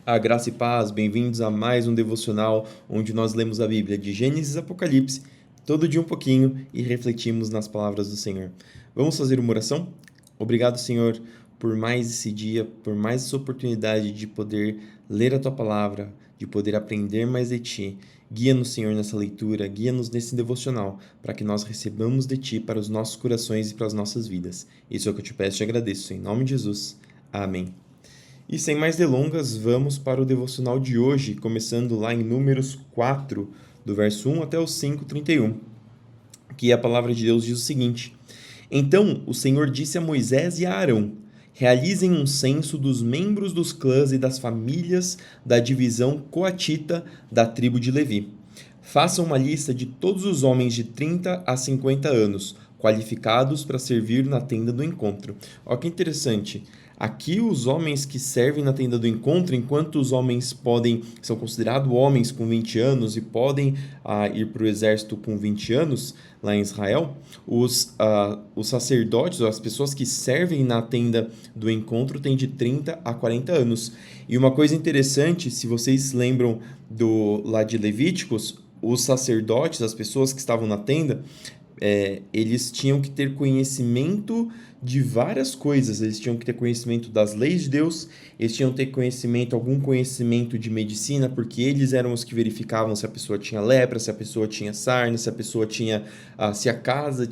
A graça e paz, bem-vindos a mais um devocional onde nós lemos a Bíblia de Gênesis a Apocalipse, todo dia um pouquinho e refletimos nas palavras do Senhor. Vamos fazer uma oração? Obrigado, Senhor, por mais esse dia, por mais essa oportunidade de poder ler a Tua palavra, de poder aprender mais de Ti. Guia-nos, Senhor, nessa leitura, guia-nos nesse devocional, para que nós recebamos de Ti para os nossos corações e para as nossas vidas. Isso é o que eu te peço e te agradeço, em nome de Jesus. Amém. E sem mais delongas, vamos para o devocional de hoje, começando lá em Números 4, do verso 1 até o 5:31, que a palavra de Deus diz o seguinte: Então o Senhor disse a Moisés e a Arão: Realizem um censo dos membros dos clãs e das famílias da divisão coatita da tribo de Levi. Façam uma lista de todos os homens de 30 a 50 anos, qualificados para servir na tenda do encontro. Olha que interessante. Aqui os homens que servem na tenda do encontro, enquanto os homens são considerados homens com 20 anos e podem ir para o exército com 20 anos, lá em Israel, os sacerdotes, as pessoas que servem na tenda do encontro, têm de 30 a 40 anos. E uma coisa interessante, se vocês lembram lá de Levíticos, os sacerdotes, as pessoas que estavam na tenda, eles tinham que ter conhecimento de várias coisas. Eles tinham que ter conhecimento das leis de Deus, eles tinham que ter algum conhecimento de medicina, porque eles eram os que verificavam se a pessoa tinha lepra, se a pessoa tinha sarna, se a pessoa se a casa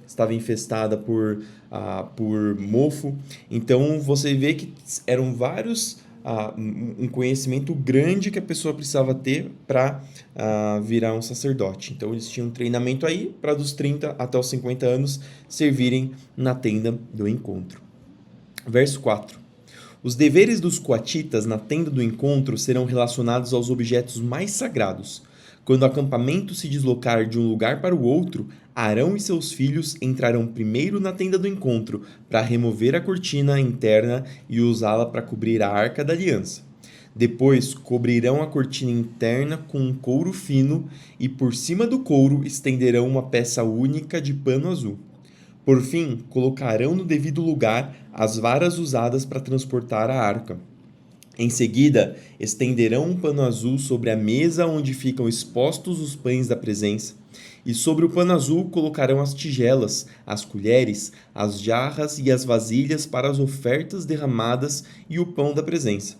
estava infestada por mofo. Então você vê que eram vários um conhecimento grande que a pessoa precisava ter para virar um sacerdote. Então eles tinham um treinamento aí para dos 30 até os 50 anos servirem na tenda do encontro. Verso 4. Os deveres dos coatitas na tenda do encontro serão relacionados aos objetos mais sagrados. Quando o acampamento se deslocar de um lugar para o outro, Arão e seus filhos entrarão primeiro na tenda do encontro para remover a cortina interna e usá-la para cobrir a arca da aliança. Depois, cobrirão a cortina interna com um couro fino e por cima do couro estenderão uma peça única de pano azul. Por fim, colocarão no devido lugar as varas usadas para transportar a arca. Em seguida, estenderão um pano azul sobre a mesa onde ficam expostos os pães da presença, e sobre o pano azul colocarão as tigelas, as colheres, as jarras e as vasilhas para as ofertas derramadas e o pão da presença.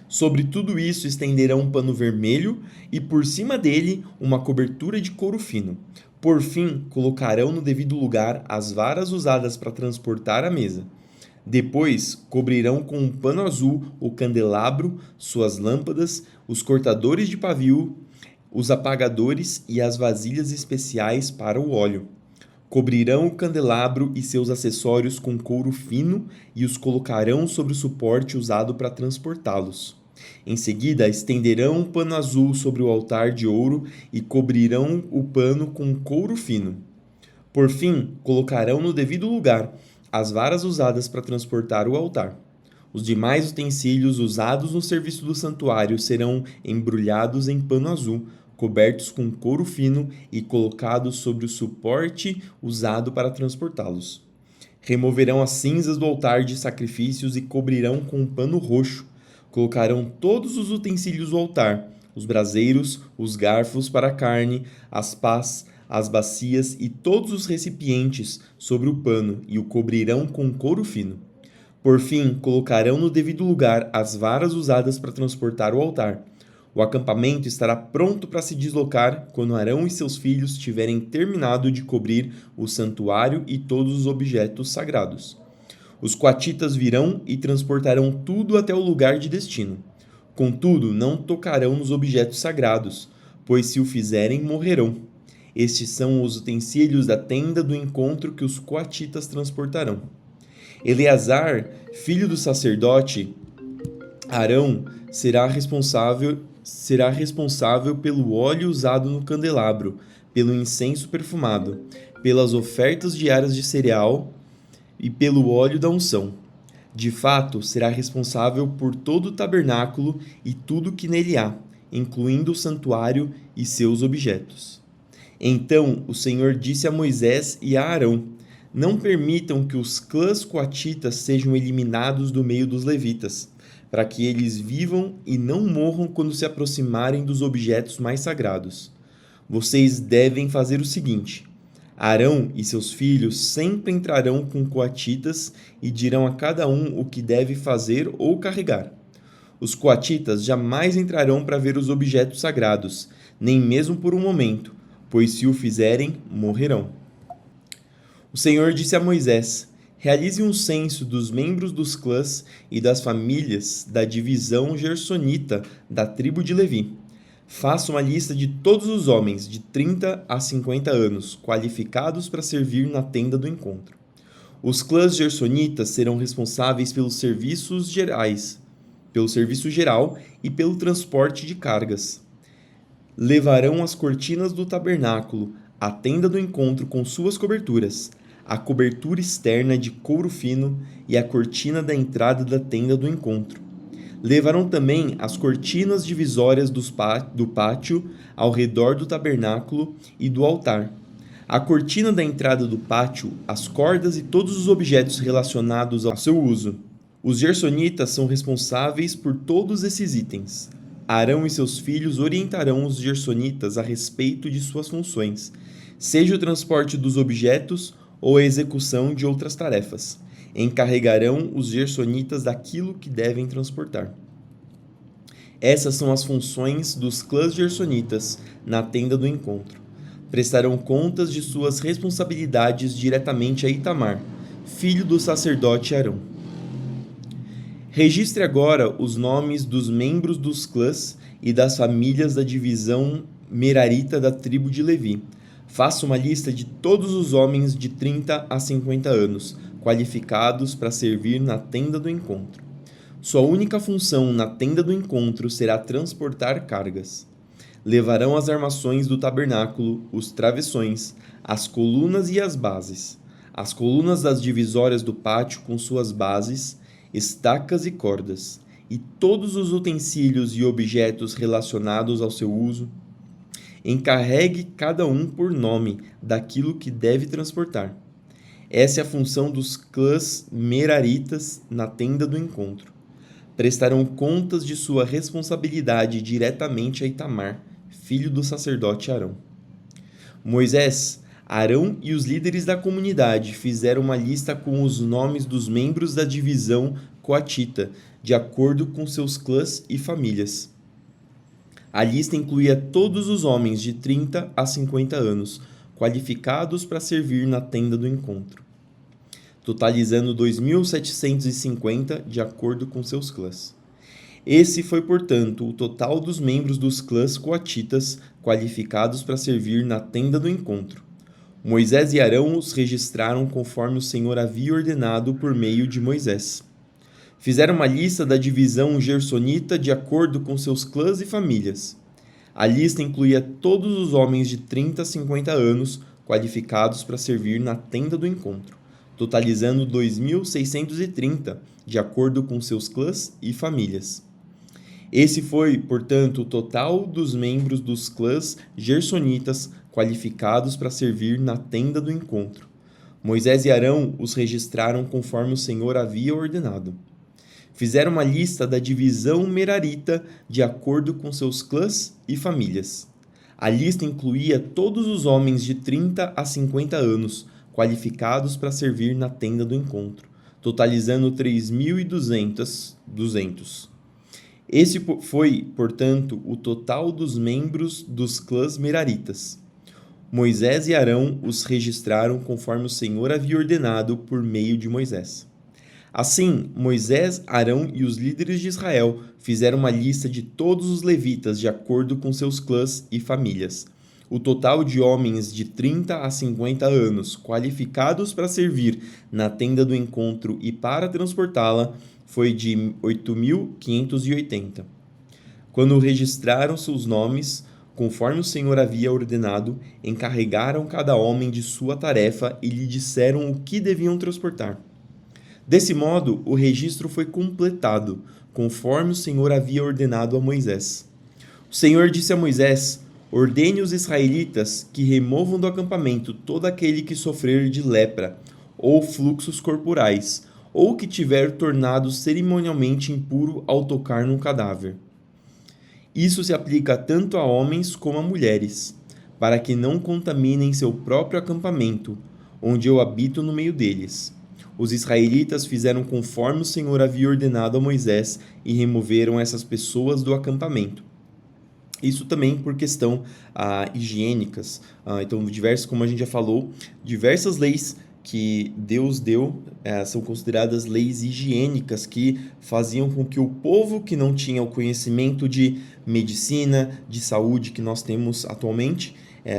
Sobre tudo isso estenderão um pano vermelho e por cima dele uma cobertura de couro fino. Por fim, colocarão no devido lugar as varas usadas para transportar a mesa. Depois, cobrirão com um pano azul o candelabro, suas lâmpadas, os cortadores de pavio, os apagadores e as vasilhas especiais para o óleo. Cobrirão o candelabro e seus acessórios com couro fino e os colocarão sobre o suporte usado para transportá-los. Em seguida, estenderão um pano azul sobre o altar de ouro e cobrirão o pano com couro fino. Por fim, colocarão no devido lugar as varas usadas para transportar o altar. Os demais utensílios usados no serviço do santuário serão embrulhados em pano azul, cobertos com couro fino e colocados sobre o suporte usado para transportá-los. Removerão as cinzas do altar de sacrifícios e cobrirão com um pano roxo. Colocarão todos os utensílios do altar, os braseiros, os garfos para a carne, as pás, as bacias e todos os recipientes sobre o pano e o cobrirão com couro fino. Por fim, colocarão no devido lugar as varas usadas para transportar o altar. O acampamento estará pronto para se deslocar quando Arão e seus filhos tiverem terminado de cobrir o santuário e todos os objetos sagrados. Os coatitas virão e transportarão tudo até o lugar de destino. Contudo, não tocarão nos objetos sagrados, pois se o fizerem, morrerão. Estes são os utensílios da tenda do encontro que os coatitas transportarão. Eleazar, filho do sacerdote Arão, será responsável pelo óleo usado no candelabro, pelo incenso perfumado, pelas ofertas diárias de cereal e pelo óleo da unção. De fato, será responsável por todo o tabernáculo e tudo que nele há, incluindo o santuário e seus objetos. Então o Senhor disse a Moisés e a Arão: Não permitam que os clãs coatitas sejam eliminados do meio dos levitas. para que eles vivam e não morram quando se aproximarem dos objetos mais sagrados. Vocês devem fazer o seguinte: Arão e seus filhos sempre entrarão com coatitas e dirão a cada um o que deve fazer ou carregar. Os coatitas jamais entrarão para ver os objetos sagrados, nem mesmo por um momento, pois se o fizerem, morrerão. O Senhor disse a Moisés: Realize um censo dos membros dos clãs e das famílias da divisão gersonita da tribo de Levi. Faça uma lista de todos os homens de 30 a 50 anos qualificados para servir na tenda do encontro. Os clãs gersonitas serão responsáveis pelo serviço geral e pelo transporte de cargas. Levarão as cortinas do tabernáculo, a tenda do encontro com suas coberturas, a cobertura externa de couro fino e a cortina da entrada da tenda do encontro. Levarão também as cortinas divisórias do pátio ao redor do tabernáculo e do altar, a cortina da entrada do pátio, as cordas e todos os objetos relacionados ao seu uso. Os gersonitas são responsáveis por todos esses itens. Arão e seus filhos orientarão os gersonitas a respeito de suas funções, seja o transporte dos objetos ou a execução de outras tarefas. Encarregarão os gersonitas daquilo que devem transportar. Essas são as funções dos clãs gersonitas na tenda do encontro. Prestarão contas de suas responsabilidades diretamente a Itamar, filho do sacerdote Arão. Registre agora os nomes dos membros dos clãs e das famílias da divisão merarita da tribo de Levi. Faça uma lista de todos os homens de 30 a 50 anos, qualificados para servir na tenda do encontro. Sua única função na tenda do encontro será transportar cargas. Levarão as armações do tabernáculo, os travessões, as colunas e as bases, as colunas das divisórias do pátio com suas bases, estacas e cordas, e todos os utensílios e objetos relacionados ao seu uso. Encarregue cada um por nome daquilo que deve transportar. Essa é a função dos clãs meraritas na tenda do encontro. Prestarão contas de sua responsabilidade diretamente a Itamar, filho do sacerdote Arão. Moisés, Arão e os líderes da comunidade fizeram uma lista com os nomes dos membros da divisão coatita, de acordo com seus clãs e famílias. A lista incluía todos os homens de 30 a 50 anos, qualificados para servir na tenda do encontro, totalizando 2.750 de acordo com seus clãs. Esse foi, portanto, o total dos membros dos clãs coatitas qualificados para servir na tenda do encontro. Moisés e Arão os registraram conforme o Senhor havia ordenado por meio de Moisés. Fizeram uma lista da divisão gersonita de acordo com seus clãs e famílias. A lista incluía todos os homens de 30 a 50 anos qualificados para servir na tenda do encontro, totalizando 2.630, de acordo com seus clãs e famílias. Esse foi, portanto, o total dos membros dos clãs gersonitas qualificados para servir na tenda do encontro. Moisés e Arão os registraram conforme o Senhor havia ordenado. Fizeram uma lista da divisão merarita de acordo com seus clãs e famílias. A lista incluía todos os homens de 30 a 50 anos, qualificados para servir na tenda do encontro, totalizando 3.200. Esse foi, portanto, o total dos membros dos clãs meraritas. Moisés e Arão os registraram conforme o Senhor havia ordenado por meio de Moisés. Assim, Moisés, Arão e os líderes de Israel fizeram uma lista de todos os levitas de acordo com seus clãs e famílias. O total de homens de 30 a 50 anos qualificados para servir na tenda do encontro e para transportá-la foi de 8.580. Quando registraram seus nomes, conforme o Senhor havia ordenado, encarregaram cada homem de sua tarefa e lhe disseram o que deviam transportar. Desse modo, o registro foi completado, conforme o Senhor havia ordenado a Moisés. O Senhor disse a Moisés: ordene os israelitas que removam do acampamento todo aquele que sofrer de lepra ou fluxos corporais, ou que tiver tornado cerimonialmente impuro ao tocar num cadáver. Isso se aplica tanto a homens como a mulheres, para que não contaminem seu próprio acampamento, onde eu habito no meio deles. Os israelitas fizeram conforme o Senhor havia ordenado a Moisés e removeram essas pessoas do acampamento. Isso também por questão higiênicas. Então, como a gente já falou, diversas leis que Deus deu são consideradas leis higiênicas que faziam com que o povo que não tinha o conhecimento de medicina, de saúde que nós temos atualmente,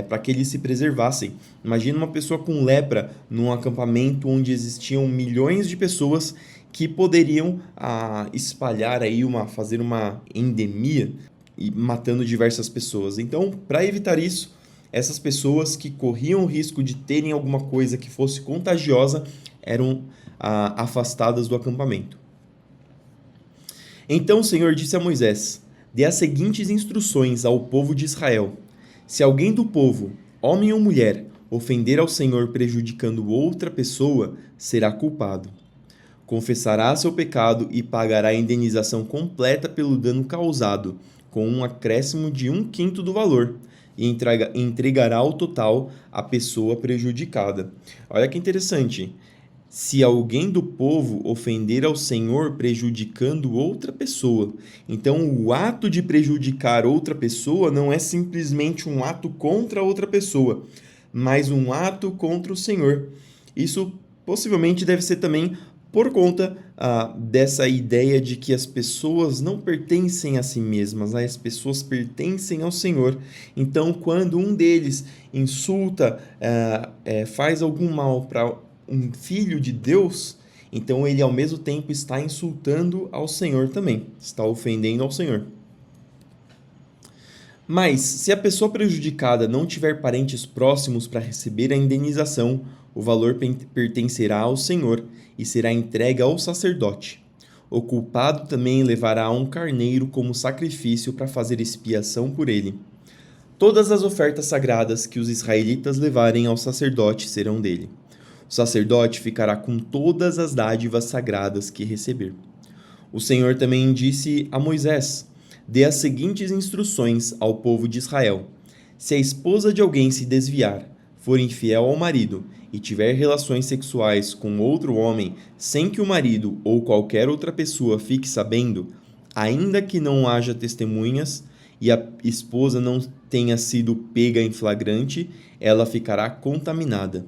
para que eles se preservassem. Imagina uma pessoa com lepra num acampamento onde existiam milhões de pessoas que poderiam espalhar aí fazer uma endemia e matando diversas pessoas. Então, para evitar isso, essas pessoas que corriam o risco de terem alguma coisa que fosse contagiosa eram afastadas do acampamento. Então o Senhor disse a Moisés: dê as seguintes instruções ao povo de Israel. Se alguém do povo, homem ou mulher, ofender ao Senhor prejudicando outra pessoa, será culpado. Confessará seu pecado e pagará a indenização completa pelo dano causado, com um acréscimo de 1/5 do valor, e entregará o total à pessoa prejudicada. Olha que interessante. Se alguém do povo ofender ao Senhor prejudicando outra pessoa. Então, o ato de prejudicar outra pessoa não é simplesmente um ato contra outra pessoa, mas um ato contra o Senhor. Isso possivelmente deve ser também por conta dessa ideia de que as pessoas não pertencem a si mesmas, as pessoas pertencem ao Senhor. Então, quando um deles insulta, faz algum mal para um filho de Deus, então ele ao mesmo tempo está insultando ao Senhor também, está ofendendo ao Senhor. Mas, se a pessoa prejudicada não tiver parentes próximos para receber a indenização, o valor pertencerá ao Senhor e será entregue ao sacerdote. O culpado também levará um carneiro como sacrifício para fazer expiação por ele. Todas as ofertas sagradas que os israelitas levarem ao sacerdote serão dele. O sacerdote ficará com todas as dádivas sagradas que receber. O Senhor também disse a Moisés: dê as seguintes instruções ao povo de Israel. Se a esposa de alguém se desviar, for infiel ao marido e tiver relações sexuais com outro homem sem que o marido ou qualquer outra pessoa fique sabendo, ainda que não haja testemunhas e a esposa não tenha sido pega em flagrante, ela ficará contaminada.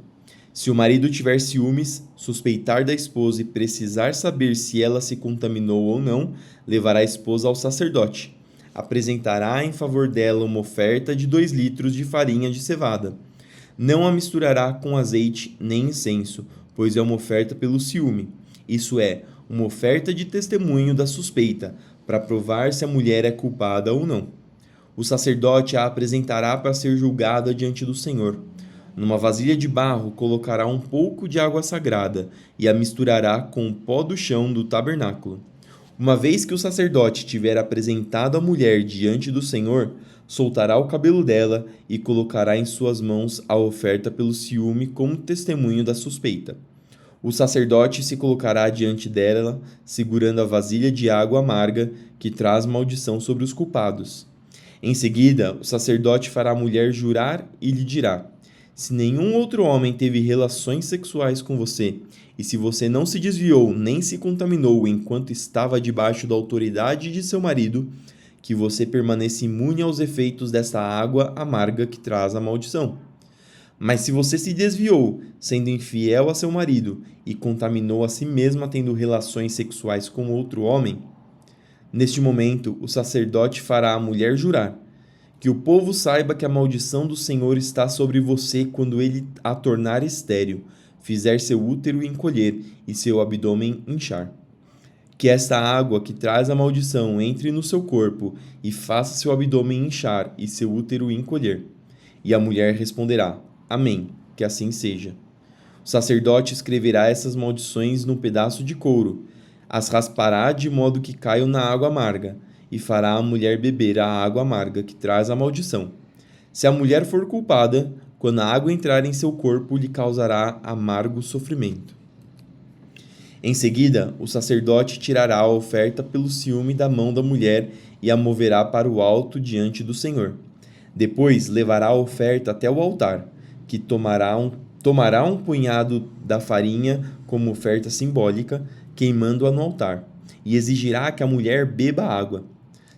Se o marido tiver ciúmes, suspeitar da esposa e precisar saber se ela se contaminou ou não, levará a esposa ao sacerdote. Apresentará em favor dela uma oferta de 2 litros de farinha de cevada. Não a misturará com azeite nem incenso, pois é uma oferta pelo ciúme. Isso é, uma oferta de testemunho da suspeita, para provar se a mulher é culpada ou não. O sacerdote a apresentará para ser julgada diante do Senhor. Numa vasilha de barro colocará um pouco de água sagrada e a misturará com o pó do chão do tabernáculo. Uma vez que o sacerdote tiver apresentado a mulher diante do Senhor, soltará o cabelo dela e colocará em suas mãos a oferta pelo ciúme como testemunho da suspeita. O sacerdote se colocará diante dela, segurando a vasilha de água amarga que traz maldição sobre os culpados. Em seguida, o sacerdote fará a mulher jurar e lhe dirá: se nenhum outro homem teve relações sexuais com você, e se você não se desviou nem se contaminou enquanto estava debaixo da autoridade de seu marido, que você permaneça imune aos efeitos desta água amarga que traz a maldição. Mas se você se desviou, sendo infiel a seu marido, e contaminou a si mesma tendo relações sexuais com outro homem, neste momento o sacerdote fará a mulher jurar: que o povo saiba que a maldição do Senhor está sobre você quando ele a tornar estéril, fizer seu útero encolher e seu abdômen inchar. Que esta água que traz a maldição entre no seu corpo e faça seu abdômen inchar e seu útero encolher. E a mulher responderá: Amém, que assim seja. O sacerdote escreverá essas maldições num pedaço de couro, as raspará de modo que caiam na água amarga, e fará a mulher beber a água amarga que traz a maldição. Se a mulher for culpada, quando a água entrar em seu corpo, lhe causará amargo sofrimento. Em seguida, o sacerdote tirará a oferta pelo ciúme da mão da mulher e a moverá para o alto diante do Senhor. Depois levará a oferta até o altar, que tomará um punhado da farinha como oferta simbólica, queimando-a no altar, e exigirá que a mulher beba água.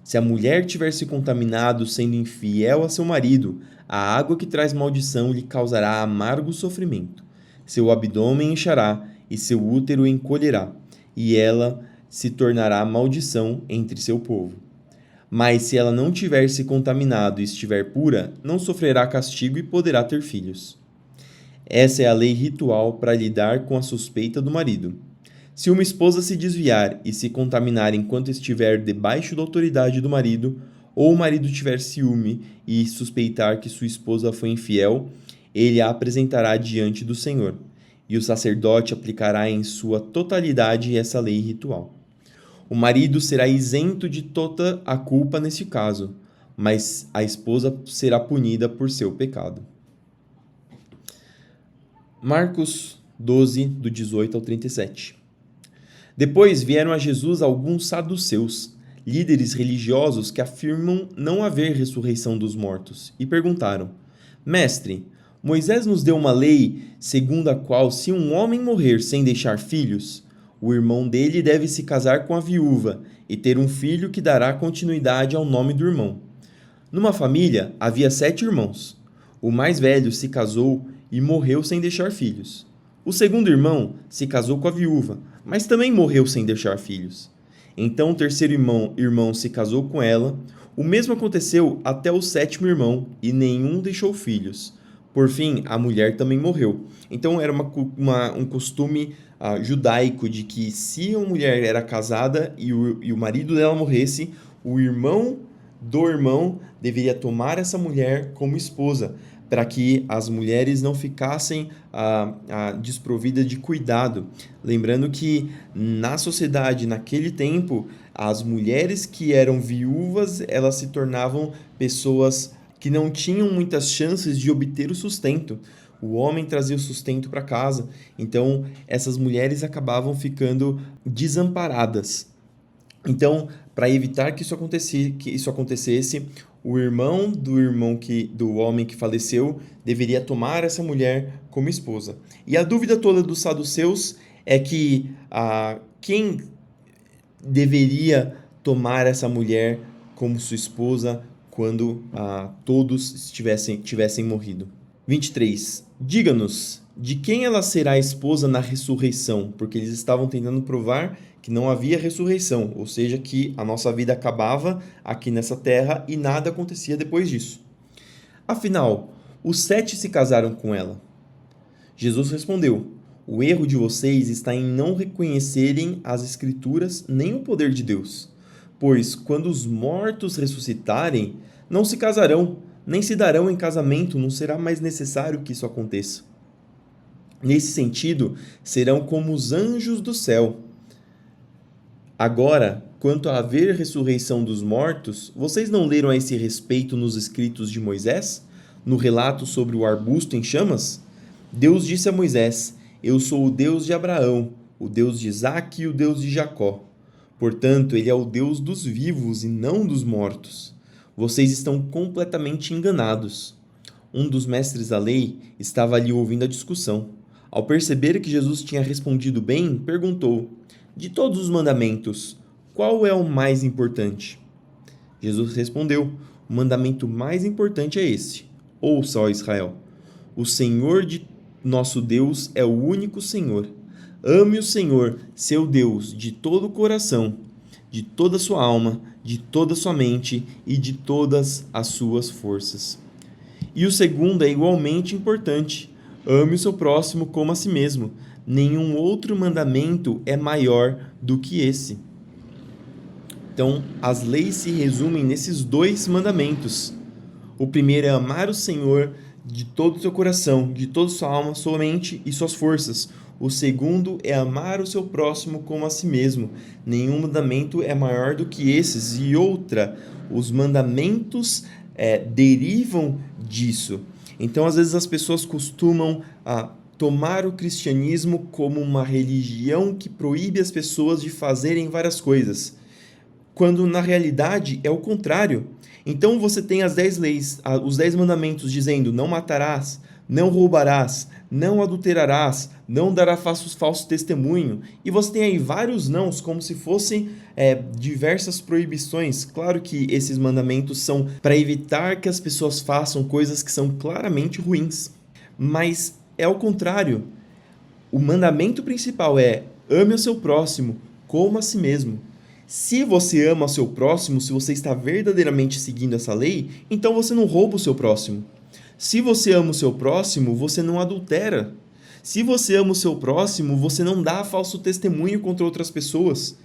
Se a mulher tiver se contaminado sendo infiel a seu marido, a água que traz maldição lhe causará amargo sofrimento. Seu abdômen inchará e seu útero encolherá, e ela se tornará maldição entre seu povo. Mas se ela não tiver se contaminado e estiver pura, não sofrerá castigo e poderá ter filhos. Essa é a lei ritual para lidar com a suspeita do marido. Se uma esposa se desviar e se contaminar enquanto estiver debaixo da autoridade do marido, ou o marido tiver ciúme e suspeitar que sua esposa foi infiel, ele a apresentará diante do Senhor, e o sacerdote aplicará em sua totalidade essa lei ritual. O marido será isento de toda a culpa neste caso, mas a esposa será punida por seu pecado. Marcos 12, do 18 ao 37. Depois vieram a Jesus alguns saduceus, líderes religiosos que afirmam não haver ressurreição dos mortos, e perguntaram: Mestre, Moisés nos deu uma lei segundo a qual, se um homem morrer sem deixar filhos, o irmão dele deve se casar com a viúva e ter um filho que dará continuidade ao nome do irmão. Numa família havia 7 irmãos. O mais velho se casou e morreu sem deixar filhos. O segundo irmão se casou com a viúva, mas também morreu sem deixar filhos. Então o terceiro irmão se casou com ela. O mesmo aconteceu até o 7º irmão, e nenhum deixou filhos. Por fim, a mulher também morreu. Então era um costume judaico de que se a mulher era casada e o marido dela morresse, o irmão do irmão deveria tomar essa mulher como esposa, para que as mulheres não ficassem desprovidas de cuidado. Lembrando que na sociedade, naquele tempo, as mulheres que eram viúvas, elas se tornavam pessoas que não tinham muitas chances de obter o sustento. O homem trazia o sustento para casa, então essas mulheres acabavam ficando desamparadas. Então, para evitar que isso acontecesse, o irmão do homem que faleceu deveria tomar essa mulher como esposa. E a dúvida toda dos saduceus é que quem deveria tomar essa mulher como sua esposa quando todos tivessem morrido. 23. Diga-nos, de quem ela será esposa na ressurreição? Porque eles estavam tentando provar que não havia ressurreição, ou seja, que a nossa vida acabava aqui nessa terra e nada acontecia depois disso. Afinal, os 7 se casaram com ela. Jesus respondeu: o erro de vocês está em não reconhecerem as Escrituras nem o poder de Deus. Pois, quando os mortos ressuscitarem, não se casarão, nem se darão em casamento, não será mais necessário que isso aconteça. Nesse sentido, serão como os anjos do céu. Agora, quanto a haver ressurreição dos mortos, vocês não leram a esse respeito nos escritos de Moisés? No relato sobre o arbusto em chamas? Deus disse a Moisés: eu sou o Deus de Abraão, o Deus de Isaque e o Deus de Jacó. Portanto, ele é o Deus dos vivos e não dos mortos. Vocês estão completamente enganados. Um dos mestres da lei estava ali ouvindo a discussão. Ao perceber que Jesus tinha respondido bem, perguntou: de todos os mandamentos, qual é o mais importante? Jesus respondeu: o mandamento mais importante é este: ouça, ó Israel, o Senhor de nosso Deus é o único Senhor. Ame o Senhor, seu Deus, de todo o coração, de toda a sua alma, de toda a sua mente e de todas as suas forças. E o segundo é igualmente importante: ame o seu próximo como a si mesmo. Nenhum outro mandamento é maior do que esse. Então, as leis se resumem nesses 2 mandamentos. O primeiro é amar o Senhor de todo o seu coração, de toda a sua alma, sua mente e suas forças. O segundo é amar o seu próximo como a si mesmo. Nenhum mandamento é maior do que esses. E outra, os mandamentos derivam disso. Então, às vezes, as pessoas costumam tomar o cristianismo como uma religião que proíbe as pessoas de fazerem várias coisas, quando na realidade é o contrário. Então você tem as 10 leis, os 10 mandamentos dizendo: não matarás, não roubarás, não adulterarás, não dará falso testemunho. E você tem aí vários nãos, como se fossem diversas proibições. Claro que esses mandamentos são para evitar que as pessoas façam coisas que são claramente ruins. Mas é o contrário. O mandamento principal é: ame o seu próximo como a si mesmo. Se você ama o seu próximo, se você está verdadeiramente seguindo essa lei, então você não rouba o seu próximo. Se você ama o seu próximo, você não adultera. Se você ama o seu próximo, você não dá falso testemunho contra outras pessoas.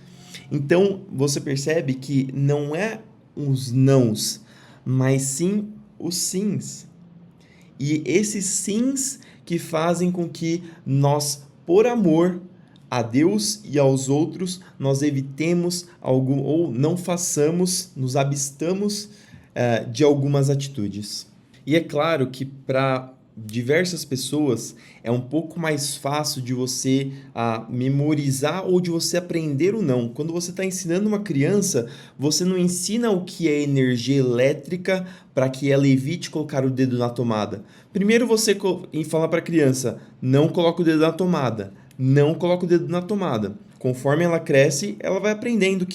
Então, você percebe que não é os nãos, mas sim os sims. E esses sims que fazem com que nós, por amor a Deus e aos outros, nós evitemos algum, ou não façamos, nos abstamos de algumas atitudes. E é claro que para diversas pessoas é um pouco mais fácil de você memorizar ou de você aprender o não. Quando você está ensinando uma criança, você não ensina o que é energia elétrica para que ela evite colocar o dedo na tomada. Primeiro você fala para a criança: não coloca o dedo na tomada, não coloca o dedo na tomada. Conforme ela cresce, ela vai aprendendo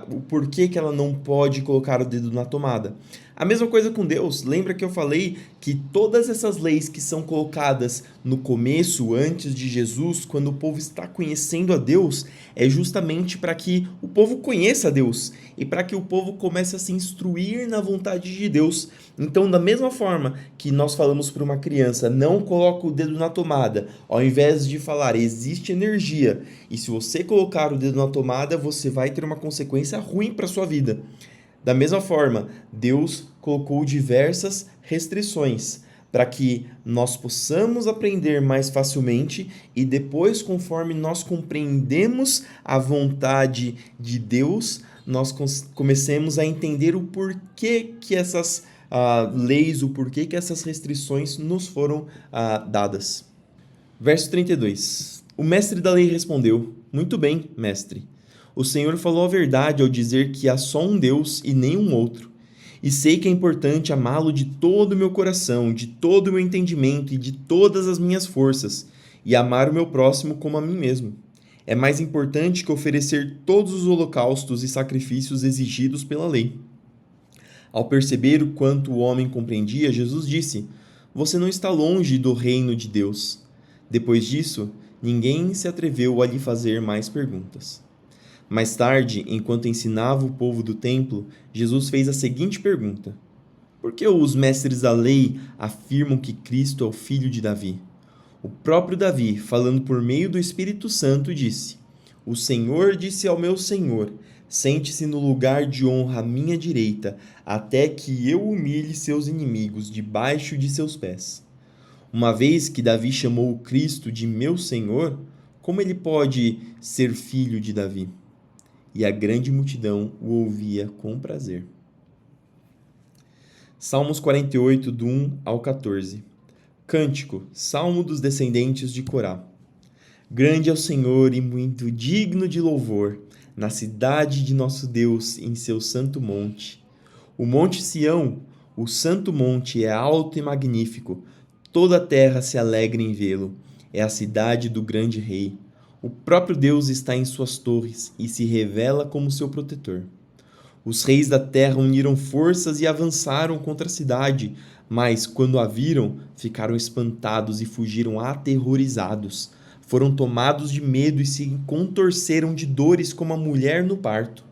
o porquê que ela não pode colocar o dedo na tomada. A mesma coisa com Deus. Lembra que eu falei que todas essas leis que são colocadas no começo, antes de Jesus, quando o povo está conhecendo a Deus, é justamente para que o povo conheça a Deus e para que o povo comece a se instruir na vontade de Deus. Então, da mesma forma que nós falamos para uma criança: não coloca o dedo na tomada, ao invés de falar existe energia, e se você colocar o dedo na tomada, você vai ter uma consequência ruim para sua vida. Da mesma forma, Deus colocou diversas restrições para que nós possamos aprender mais facilmente e depois, conforme nós compreendemos a vontade de Deus, nós comecemos a entender o porquê que essas leis, o porquê que essas restrições nos foram dadas. Verso 32. O mestre da lei respondeu: muito bem, mestre. O Senhor falou a verdade ao dizer que há só um Deus e nenhum outro. E sei que é importante amá-lo de todo o meu coração, de todo o meu entendimento e de todas as minhas forças, e amar o meu próximo como a mim mesmo. É mais importante que oferecer todos os holocaustos e sacrifícios exigidos pela lei. Ao perceber o quanto o homem compreendia, Jesus disse: você não está longe do reino de Deus. Depois disso, ninguém se atreveu a lhe fazer mais perguntas. Mais tarde, enquanto ensinava o povo do templo, Jesus fez a seguinte pergunta: por que os mestres da lei afirmam que Cristo é o filho de Davi? O próprio Davi, falando por meio do Espírito Santo, disse: o Senhor disse ao meu Senhor: sente-se no lugar de honra à minha direita, até que eu humilhe seus inimigos debaixo de seus pés. Uma vez que Davi chamou o Cristo de meu Senhor, como ele pode ser filho de Davi? E a grande multidão o ouvia com prazer. Salmos 48, do 1 ao 14. Cântico, salmo dos descendentes de Corá. Grande é o Senhor e muito digno de louvor, na cidade de nosso Deus, em seu santo monte. O monte Sião, o santo monte, é alto e magnífico. Toda a terra se alegra em vê-lo. É a cidade do grande rei. O próprio Deus está em suas torres e se revela como seu protetor. Os reis da terra uniram forças e avançaram contra a cidade, mas, quando a viram, ficaram espantados e fugiram aterrorizados. Foram tomados de medo e se contorceram de dores como a mulher no parto.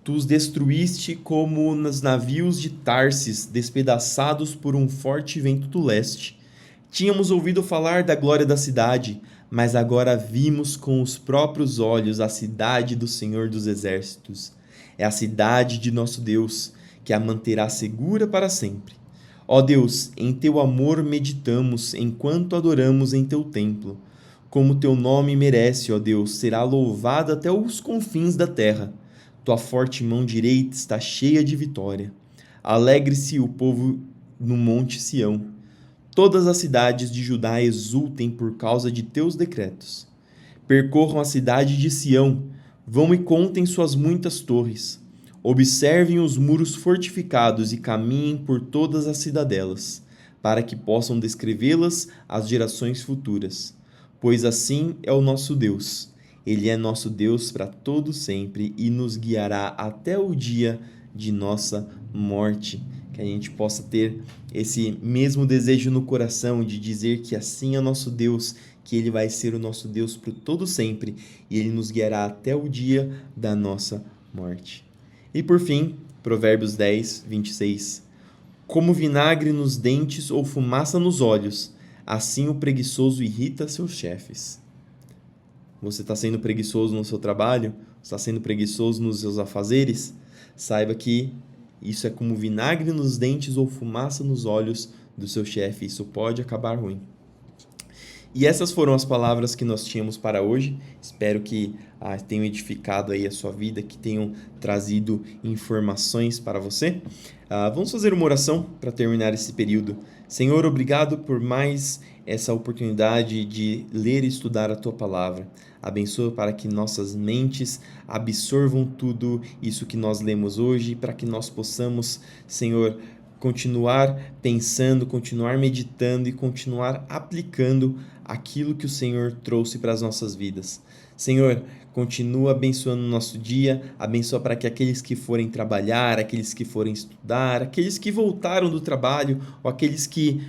Tu os destruíste como nos navios de Tarsis, despedaçados por um forte vento do leste. Tínhamos ouvido falar da glória da cidade, mas agora vimos com os próprios olhos a cidade do Senhor dos Exércitos. É a cidade de nosso Deus, que a manterá segura para sempre. Ó Deus, em teu amor meditamos enquanto adoramos em teu templo. Como teu nome merece, ó Deus, será louvado até os confins da terra. Tua forte mão direita está cheia de vitória. Alegre-se o povo no monte Sião. Todas as cidades de Judá exultem por causa de teus decretos. Percorram a cidade de Sião, vão e contem suas muitas torres. Observem os muros fortificados e caminhem por todas as cidadelas, para que possam descrevê-las às gerações futuras. Pois assim é o nosso Deus. Ele é nosso Deus para todo sempre e nos guiará até o dia de nossa morte. Que a gente possa ter esse mesmo desejo no coração de dizer que assim é nosso Deus, que Ele vai ser o nosso Deus para todo sempre e Ele nos guiará até o dia da nossa morte. E por fim, Provérbios 10, 26. Como vinagre nos dentes ou fumaça nos olhos, assim o preguiçoso irrita seus chefes. Você está sendo preguiçoso no seu trabalho? Está sendo preguiçoso nos seus afazeres? Saiba que isso é como vinagre nos dentes ou fumaça nos olhos do seu chefe. Isso pode acabar ruim. E essas foram as palavras que nós tínhamos para hoje. Espero que tenham edificado aí a sua vida, que tenham trazido informações para você. Vamos fazer uma oração para terminar esse período. Senhor, obrigado por mais essa oportunidade de ler e estudar a Tua Palavra. Abençoa para que nossas mentes absorvam tudo isso que nós lemos hoje, para que nós possamos, Senhor, continuar pensando, continuar meditando e continuar aplicando aquilo que o Senhor trouxe para as nossas vidas. Senhor, continua abençoando o nosso dia, abençoa para que aqueles que forem trabalhar, aqueles que forem estudar, aqueles que voltaram do trabalho ou aqueles que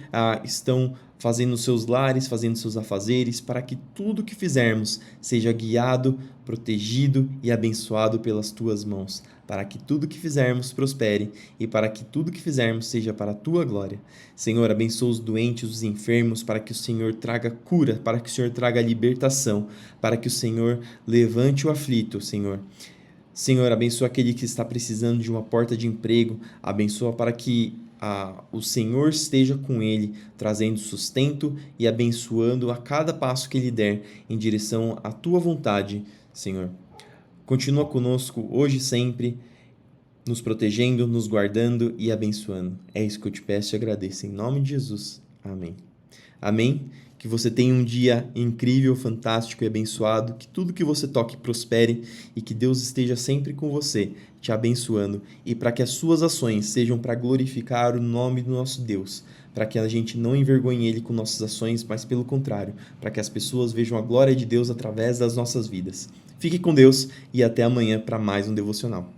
estão fazendo seus lares, fazendo seus afazeres, para que tudo que fizermos seja guiado, protegido e abençoado pelas Tuas mãos, para que tudo que fizermos prospere e para que tudo que fizermos seja para a Tua glória. Senhor, abençoa os doentes, os enfermos, para que o Senhor traga cura, para que o Senhor traga libertação, para que o Senhor levante o aflito, Senhor. Senhor, abençoa aquele que está precisando de uma porta de emprego, abençoa para que o Senhor esteja com ele, trazendo sustento e abençoando a cada passo que ele der em direção à Tua vontade, Senhor. Continua conosco hoje e sempre, nos protegendo, nos guardando e abençoando. É isso que eu te peço e agradeço. Em nome de Jesus. Amém. Amém. Que você tenha um dia incrível, fantástico e abençoado, que tudo que você toque prospere e que Deus esteja sempre com você, te abençoando, e para que as suas ações sejam para glorificar o nome do nosso Deus, para que a gente não envergonhe Ele com nossas ações, mas pelo contrário, para que as pessoas vejam a glória de Deus através das nossas vidas. Fique com Deus e até amanhã para mais um devocional.